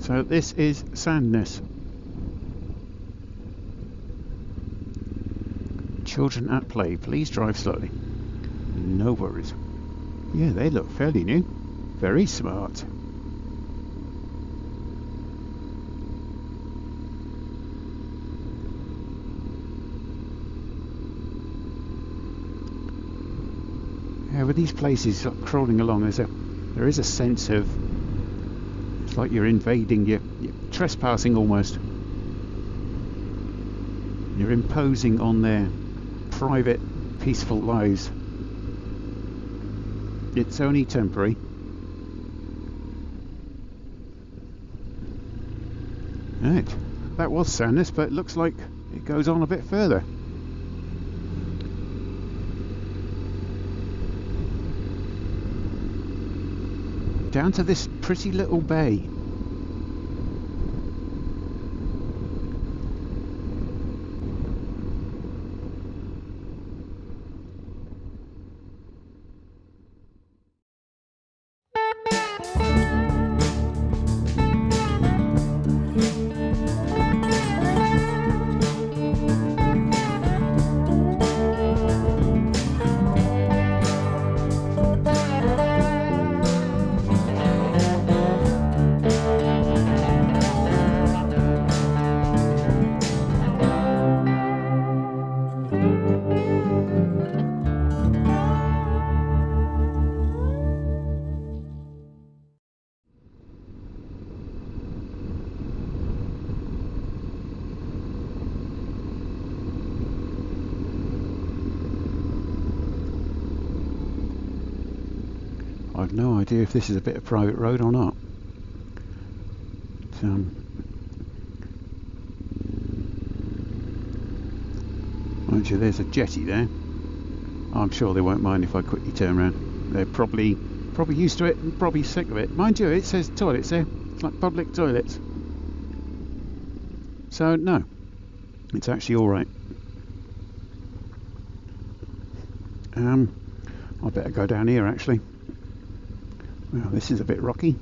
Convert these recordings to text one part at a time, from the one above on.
So this is Sandness. Children at play, please drive slowly. No worries. Yeah, they look fairly new. Very smart. Yeah, with these places crawling along, there is a sense of, it's like you're invading, you're trespassing almost. You're imposing on their private, peaceful lives. It's only temporary. Right, that was Sandness, but it looks like it goes on a bit further. Down to this pretty little bay. I've no idea if this is a bit of private road or not. Mind you, there's a jetty there. I'm sure they won't mind if I quickly turn around. They're probably used to it and probably sick of it. Mind you, it says toilets there. It's like public toilets. So no, it's actually all right. I better go down here actually. Well, this is a bit rocky.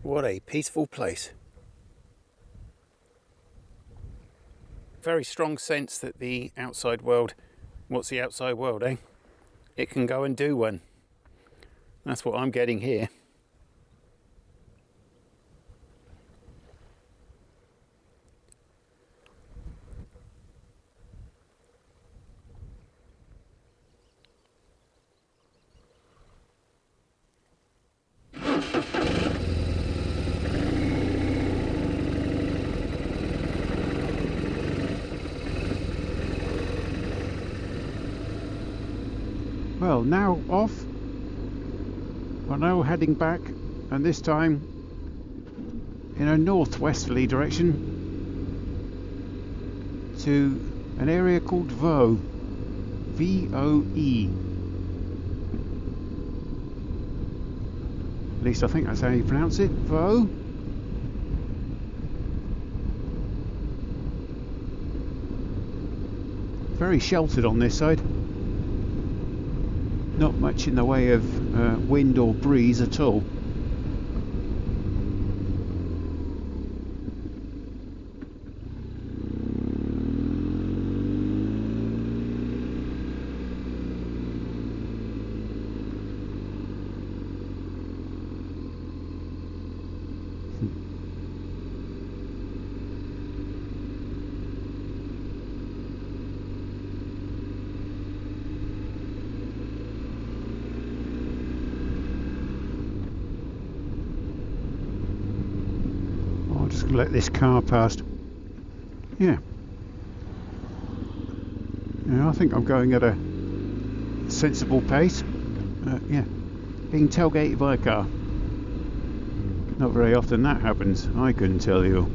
What a peaceful place. Very strong sense that the outside world, what's the outside world, eh? It can go and do one. That's what I'm getting here. Well, now off. We're now heading back, and this time in a northwesterly direction to an area called Voe. V-O-E. At least I think that's how you pronounce it. Voe. Very sheltered on this side. Not much in the way of wind or breeze at all. Let this car past. Yeah, I think I'm going at a sensible pace. Yeah, being tailgated by a car. Not very often that happens, I couldn't tell you.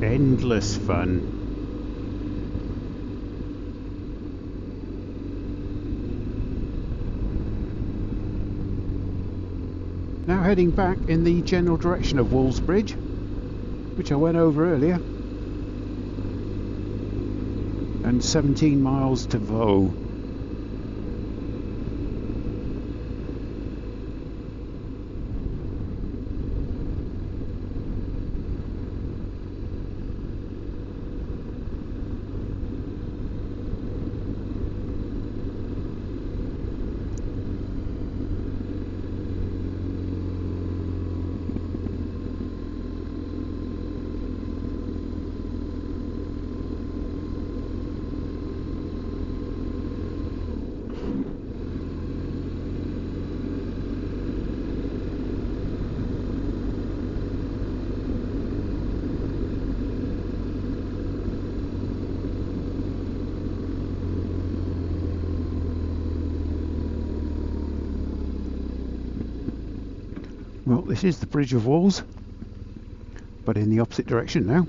Endless fun. Now heading back in the general direction of Walls Bridge, which I went over earlier, and 17 miles to Vaux. Well, this is the Bridge of Walls, but in the opposite direction now.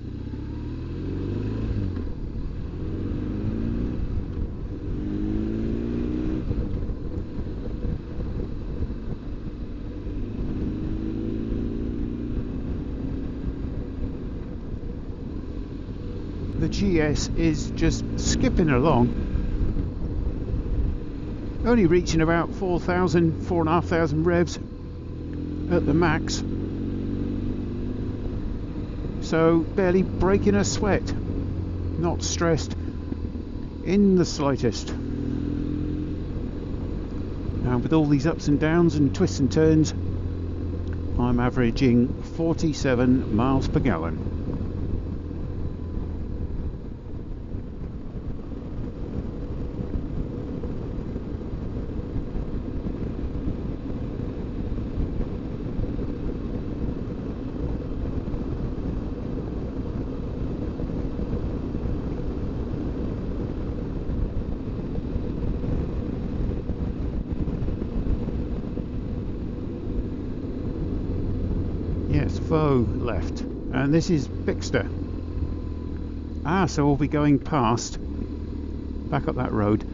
The GS is just skipping along, only reaching about 4,500 revs at the max, so barely breaking a sweat, not stressed in the slightest. And with all these ups and downs and twists and turns, I'm averaging 47 miles per gallon. Yes, Vaux left, and this is Bixter. So we'll be going past, back up that road,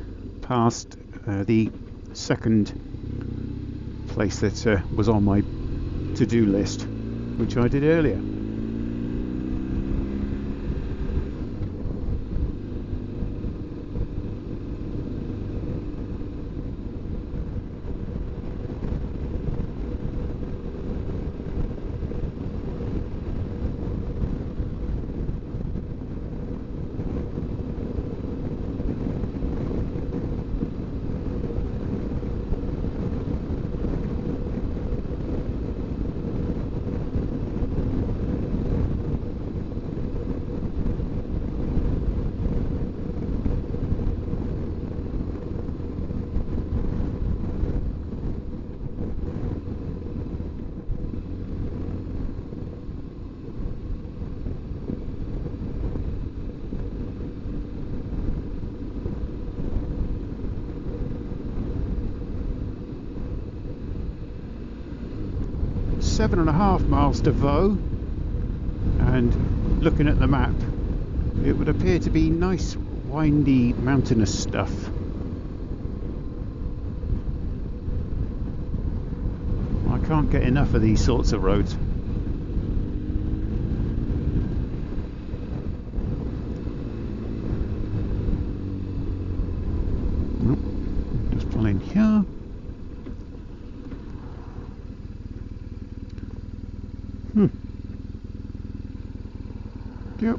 past the second place that was on my to-do list, which I did earlier. 7.5 miles to Vaux, and looking at the map, it would appear to be nice, windy, mountainous stuff. I can't get enough of these sorts of roads. Just pull in here. Yep.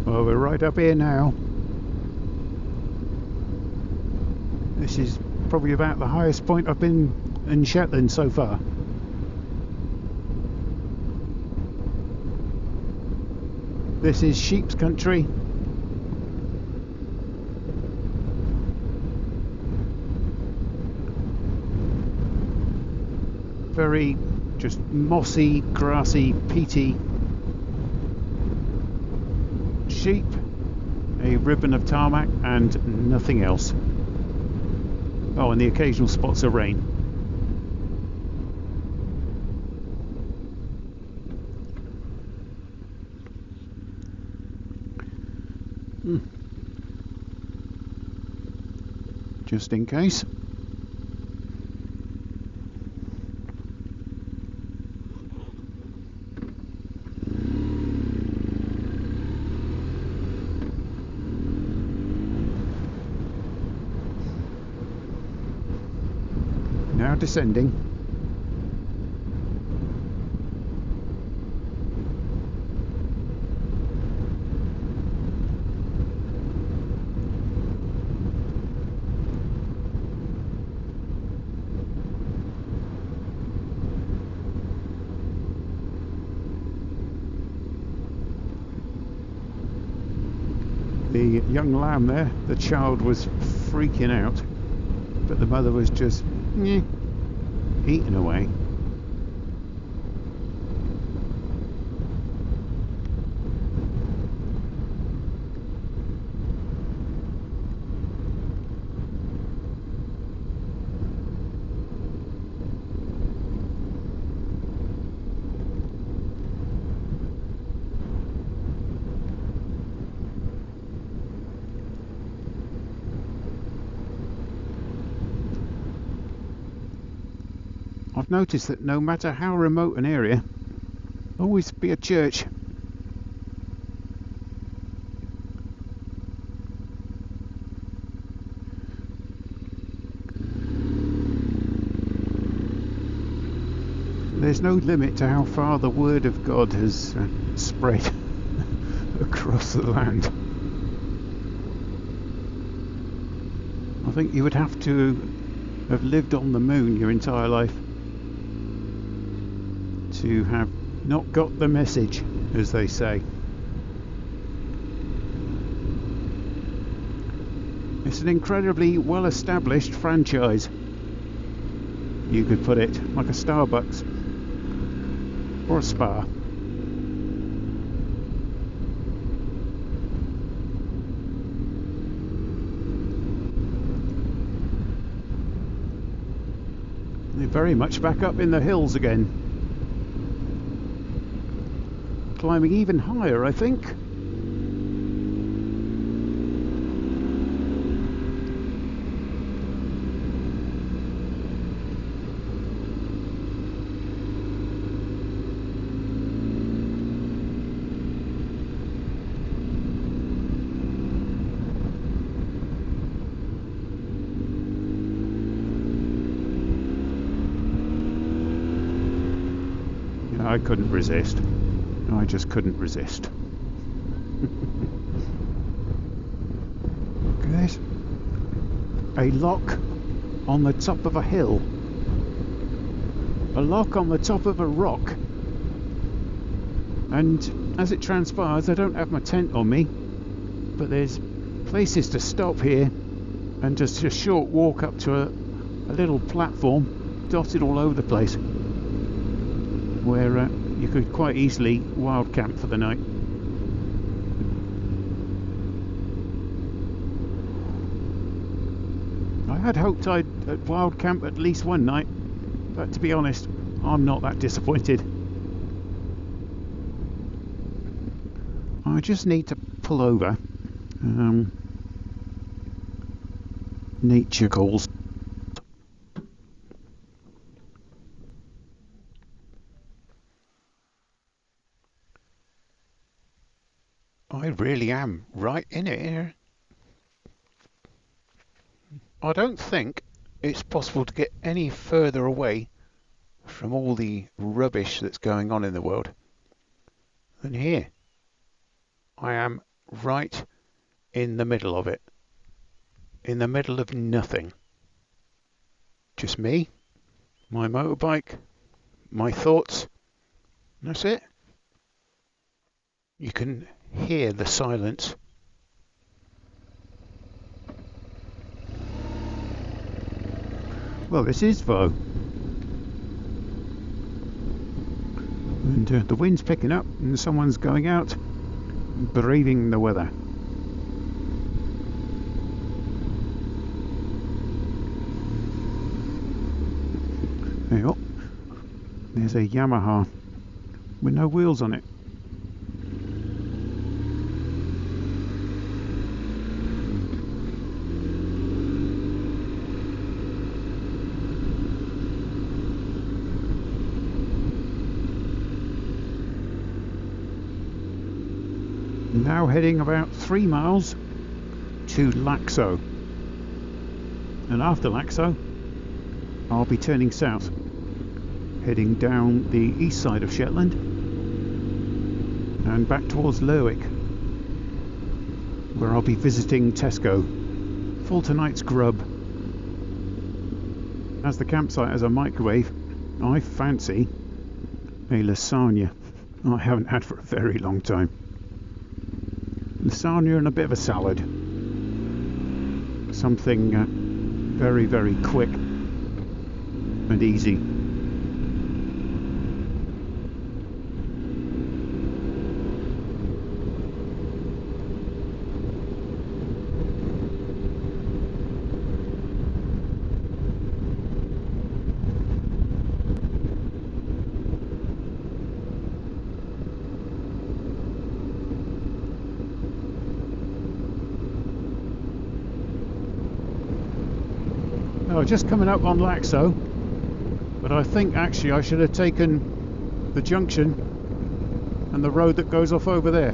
Well, we're right up here now. This is probably about the highest point I've been in Shetland so far. This is sheep's country. Very just mossy, grassy, peaty sheep. a ribbon of tarmac and nothing else. Oh, and the occasional spots of rain. Just in case. Now descending. The young lamb there, the child was freaking out, but the mother was just eating away. I've noticed that no matter how remote an area, always be a church. There's no limit to how far the word of God has spread across the land. I think you would have to have lived on the moon your entire life to have not got the message, as they say. It's an incredibly well-established franchise. You could put it like a Starbucks or a spa. They're very much back up in the hills again. Climbing even higher, I think. I couldn't resist. I just couldn't resist. Look at this. A lock on the top of a hill. A lock on the top of a rock. And as it transpires, I don't have my tent on me, but there's places to stop here and just a short walk up to a little platform dotted all over the place where you could quite easily wild camp for the night. I had hoped I'd wild camp at least one night, but to be honest, I'm not that disappointed. I just need to pull over. Nature calls. I really am right in it here. I don't think it's possible to get any further away from all the rubbish that's going on in the world than here. I am right in the middle of it. In the middle of nothing. Just me, my motorbike, my thoughts. That's it. You can hear the silence. Well, this is Vaux. And the wind's picking up and someone's going out braving the weather. There's a Yamaha with no wheels on it. Now heading about 3 miles to Laxo, and after Laxo I'll be turning south, heading down the east side of Shetland and back towards Lerwick, where I'll be visiting Tesco. Full tonight's grub. As the campsite has a microwave, I fancy a lasagna I haven't had for a very long time. Lasagna and a bit of a salad. Something very, very quick and easy. Oh, just coming up on Laxo, but I think actually I should have taken the junction and the road that goes off over there.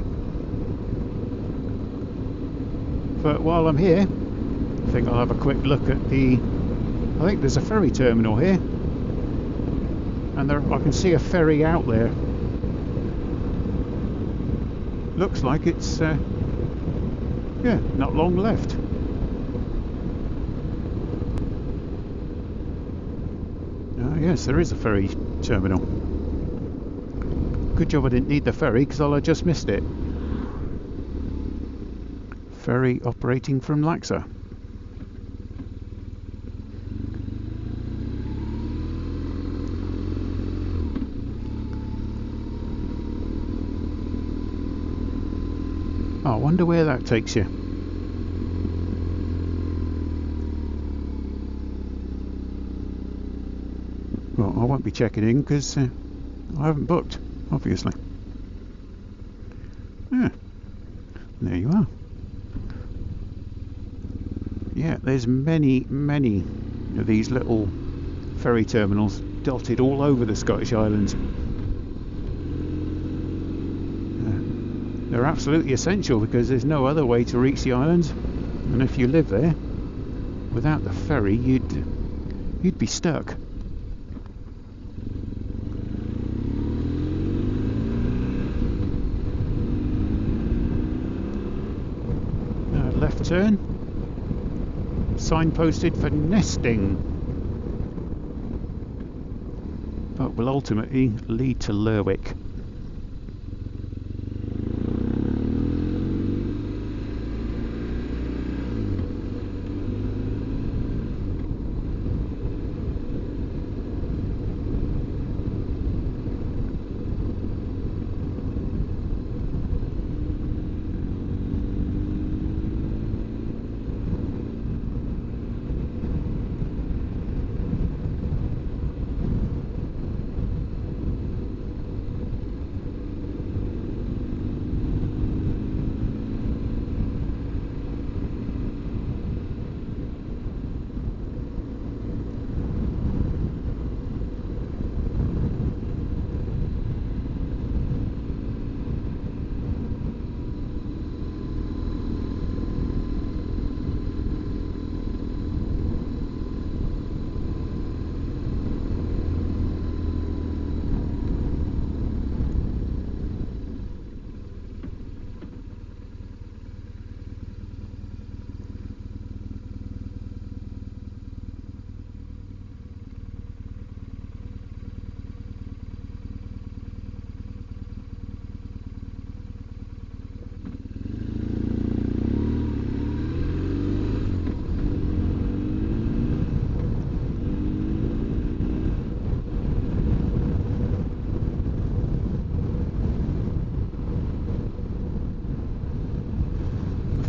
But while I'm here, I think I'll have a quick look at I think there's a ferry terminal here, and I can see a ferry out there. Looks like it's yeah, not long left. Yes, there is a ferry terminal. Good job I didn't need the ferry, because I'll have just missed it. Ferry operating from Laxo. Oh, I wonder where that takes you. Well, I won't be checking in because I haven't booked, obviously. Yeah, there you are. Yeah, there's many of these little ferry terminals dotted all over the Scottish Islands. They're absolutely essential because there's no other way to reach the islands, and if you live there, without the ferry you'd be stuck. Left turn, signposted for nesting, but will ultimately lead to Lerwick.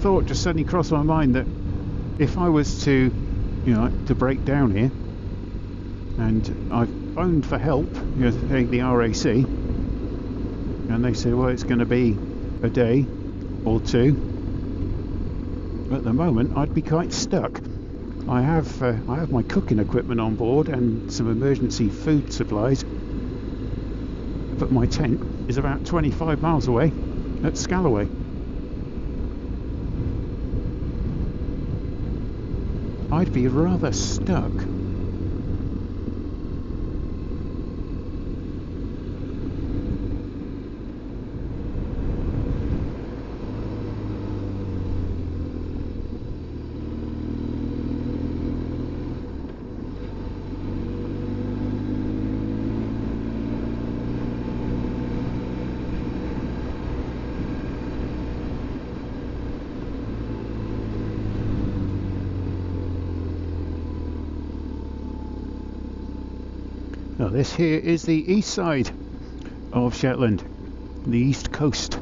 Thought just suddenly crossed my mind that if I was to, to break down here, and I've phoned for help, the RAC, and they said, well, it's going to be a day or two. At the moment, I'd be quite stuck. I have my cooking equipment on board and some emergency food supplies, but my tent is about 25 miles away at Scalloway. I'd be rather stuck. Now this here is the east side of Shetland, the east coast.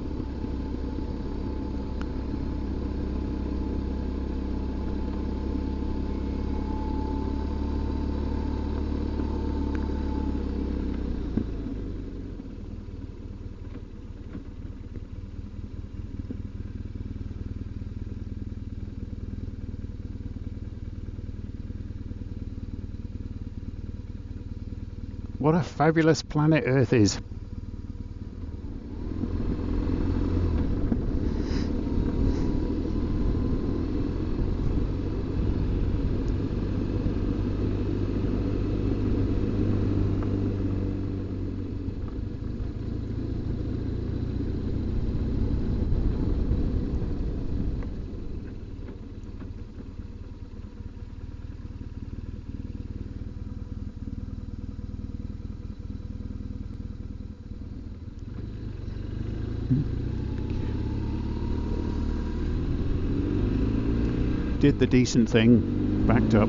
What a fabulous planet Earth is. Did the decent thing, backed up.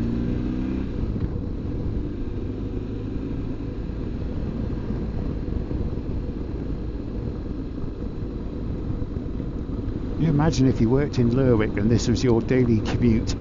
You imagine if you worked in Lerwick and this was your daily commute.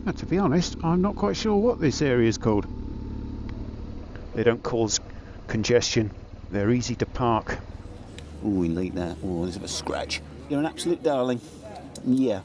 Now, to be honest, I'm not quite sure what this area is called. They don't cause congestion. They're easy to park. Oh, we like that. Oh, there's a bit of scratch. You're an absolute darling. Yeah.